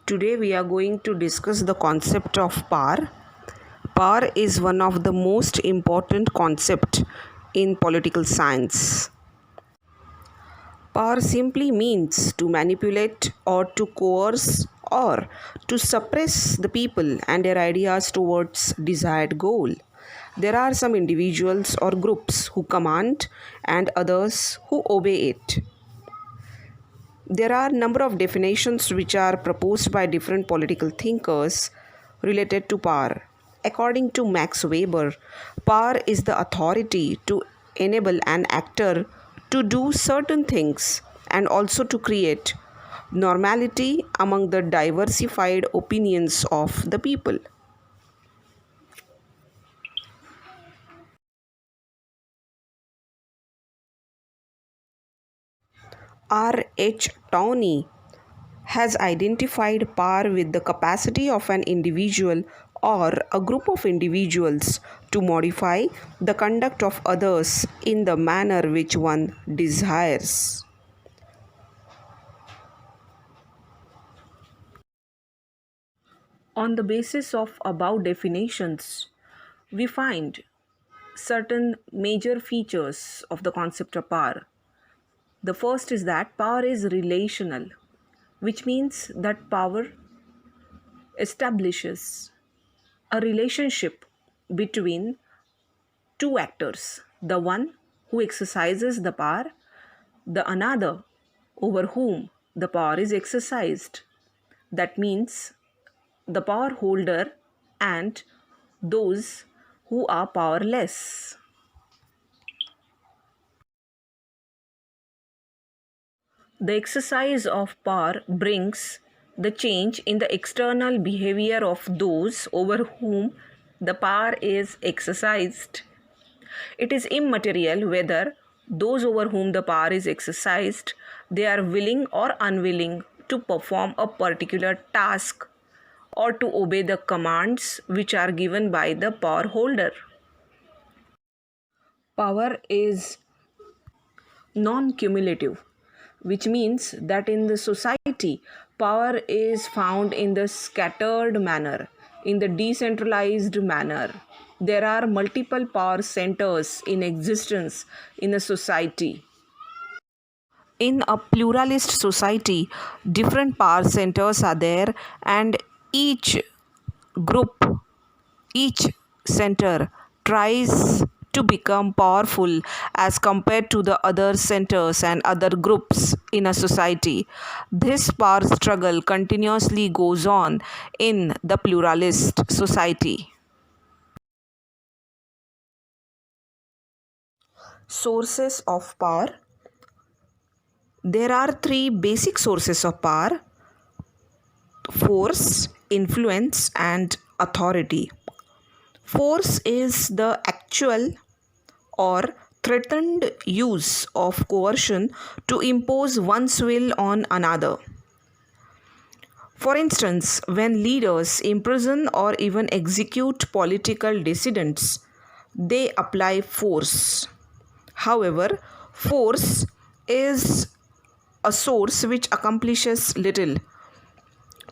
Today we are going to discuss the concept of power. Power is one of the most important concepts in political science. Power simply means to manipulate or to coerce or to suppress the people and their ideas towards desired goal. There are some individuals or groups who command and others who obey it. There are a number of definitions which are proposed by different political thinkers related to power. According to Max Weber, power is the authority to enable an actor to do certain things and also to create normality among the diversified opinions of the people. R. H. Tawney has identified power with the capacity of an individual or a group of individuals to modify the conduct of others in the manner which one desires. On the basis of above definitions, we find certain major features of the concept of power. The first is that power is relational, which means that power establishes a relationship between two actors, the one who exercises the power, the another over whom the power is exercised. That means the power holder and those who are powerless. The exercise of power brings the change in the external behavior of those over whom the power is exercised. It is immaterial whether those over whom the power is exercised, they are willing or unwilling to perform a particular task or to obey the commands which are given by the power holder. Power is non-cumulative, which means that in the society, power is found in the scattered manner, in the decentralized manner. There are multiple power centers in existence in a society. In a pluralist society, different power centers are there, and each group, each center tries to become powerful as compared to the other centers and other groups in a society. This power struggle continuously goes on in the pluralist society. Sources of power. There are three basic sources of power: force, influence, and authority. Force is the actual or threatened use of coercion to impose one's will on another. For instance, when leaders imprison or even execute political dissidents, they apply force. However, force is a source which accomplishes little,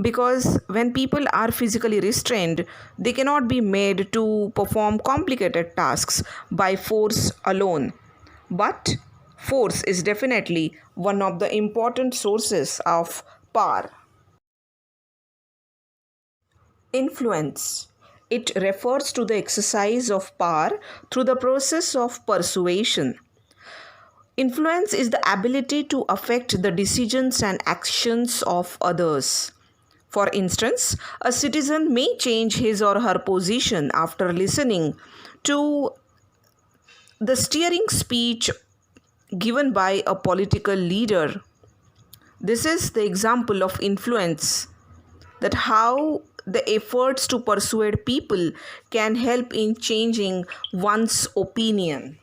because when people are physically restrained, they cannot be made to perform complicated tasks by force alone. But force is definitely one of the important sources of power. Influence. It refers to the exercise of power through the process of persuasion. Influence is the ability to affect the decisions and actions of others. For instance, a citizen may change his or her position after listening to the steering speech given by a political leader. This is the example of influence, that how the efforts to persuade people can help in changing one's opinion.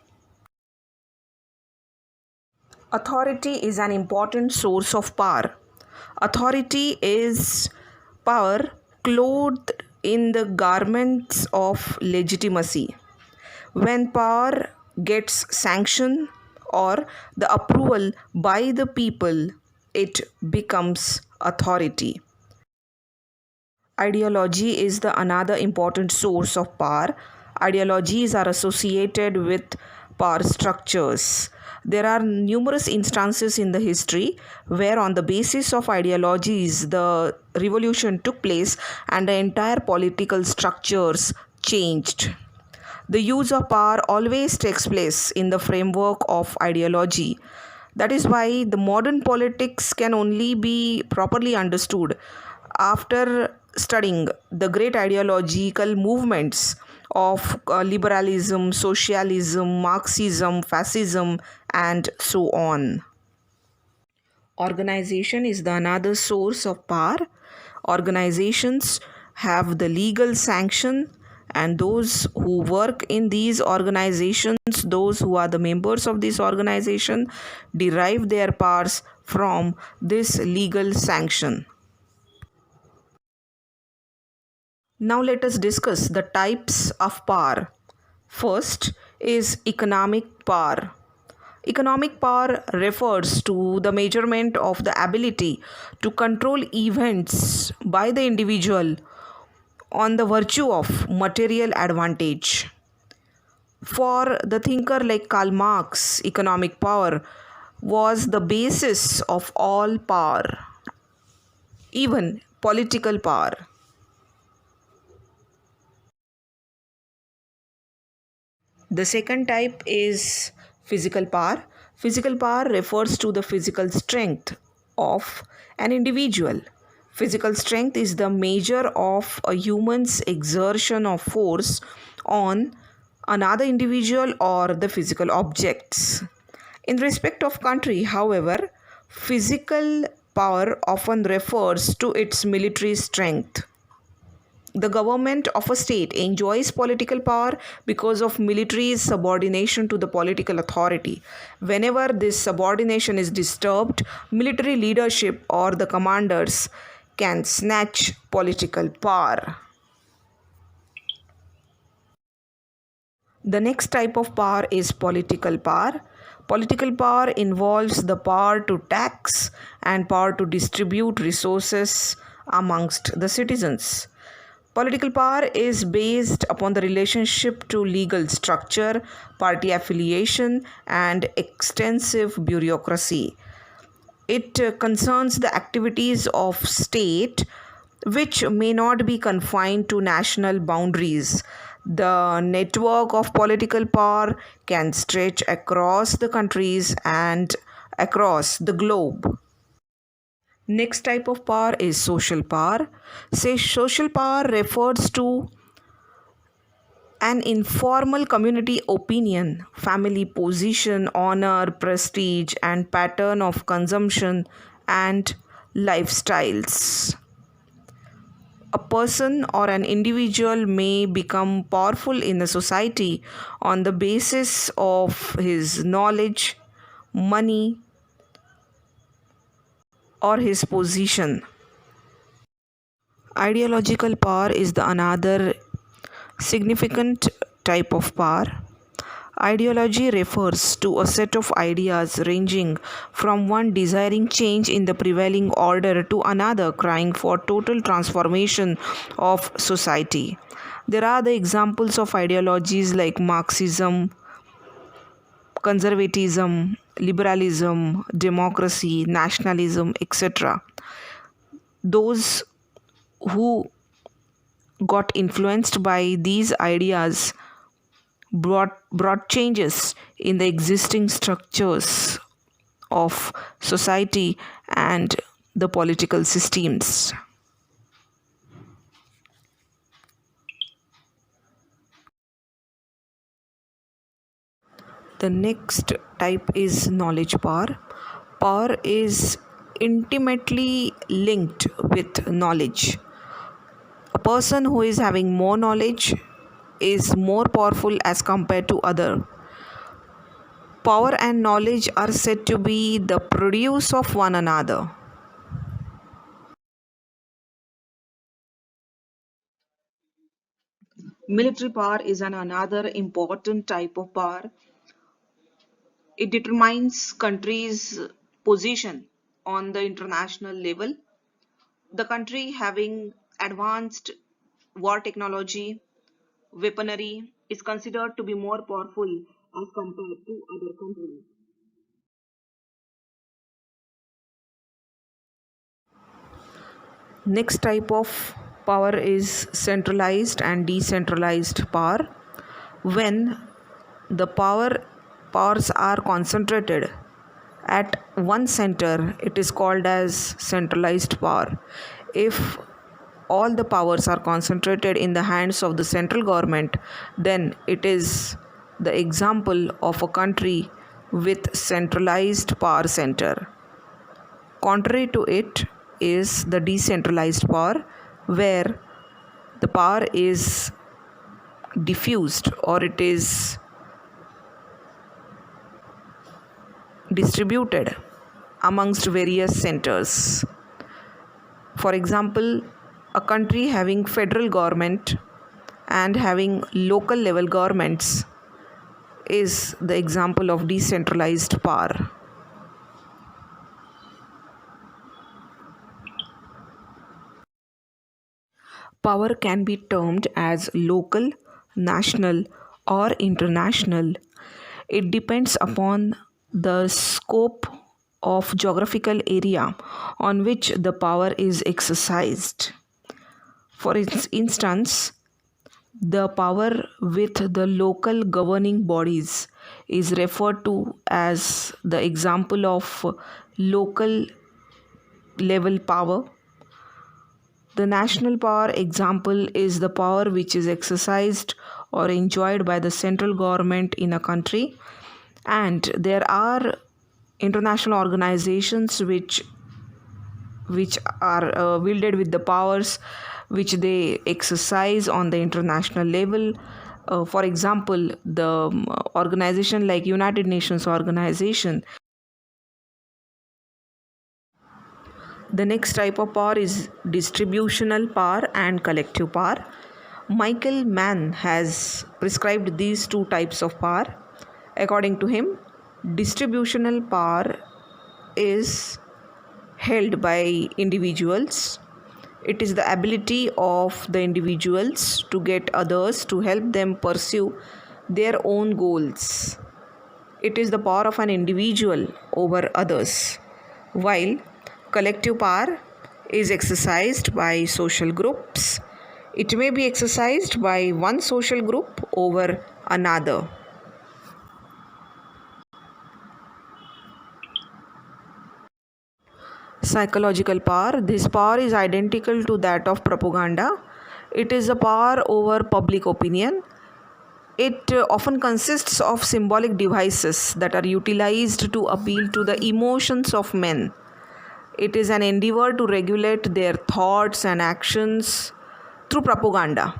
Authority is an important source of power. Authority is power clothed in the garments of legitimacy. When power gets sanction or the approval by the people, it becomes authority. Ideology is the another important source of power. Ideologies are associated with power structures. There are numerous instances in the history where, on the basis of ideologies, the revolution took place and the entire political structures changed. The use of power always takes place in the framework of ideology. That is why the modern politics can only be properly understood after studying the great ideological movements of liberalism, socialism, Marxism, fascism, and so on. Organization is the another source of power. Organizations have the legal sanction, and those who work in these organizations, those who are the members of this organization, derive their powers from this legal sanction. Now, let us discuss the types of power. First is economic power. Economic power refers to the measurement of the ability to control events by the individual on the virtue of material advantage. For the thinker like Karl Marx, economic power was the basis of all power, even political power. The second type is physical power. Physical power refers to the physical strength of an individual. Physical strength is the measure of a human's exertion of force on another individual or the physical objects. In respect of country, however, physical power often refers to its military strength. The government of a state enjoys political power because of military's subordination to the political authority. Whenever this subordination is disturbed, military leadership or the commanders can snatch political power. The next type of power is political power. Political power involves the power to tax and power to distribute resources amongst the citizens. Political power is based upon the relationship to legal structure, party affiliation, and extensive bureaucracy. It concerns the activities of state which may not be confined to national boundaries. The network of political power can stretch across the countries and across the globe. Next type of power is social power. Say social power refers to an informal community opinion, family position, honor, prestige, and pattern of consumption and lifestyles. A person or an individual may become powerful in a society on the basis of his knowledge, money, or his position. Ideological power is the another significant type of power. Ideology refers to a set of ideas ranging from one desiring change in the prevailing order to another crying for total transformation of society. There are the examples of ideologies like Marxism, conservatism, liberalism, democracy, nationalism, etc. Those who got influenced by these ideas brought changes in the existing structures of society and the political systems. The next type is knowledge power. Power is intimately linked with knowledge. A person who is having more knowledge is more powerful as compared to other. Power and knowledge are said to be the produce of one another. Military power is another important type of power. It determines countries' position on the international level. The country having advanced war technology, weaponry is considered to be more powerful as compared to other countries. Next type of power is centralized and decentralized power. When the powers are concentrated at one center, it is called as centralized power. If all the powers are concentrated in the hands of the central government, then it is the example of a country with centralized power center. Contrary to it is the decentralized power, where the power is diffused or it is distributed amongst various centers. For example, a country having federal government and having local level governments is the example of decentralized power. Power can be termed as local, national, or international. It depends upon the scope of geographical area on which the power is exercised. For instance, the power with the local governing bodies is referred to as the example of local level power. The national power example is the power which is exercised or enjoyed by the central government in a country, and there are international organizations which are wielded with the powers which they exercise on the international level. For example, the organization like United Nations organization. The next type of power is distributional power and collective power. Michael Mann has prescribed these two types of power. According to him, distributional power is held by individuals. It is the ability of the individuals to get others to help them pursue their own goals. It is the power of an individual over others, while collective power is exercised by social groups. It may be exercised by one social group over another. Psychological power. This power is identical to that of propaganda. It is a power over public opinion. It often consists of symbolic devices that are utilized to appeal to the emotions of men. It is an endeavor to regulate their thoughts and actions through propaganda.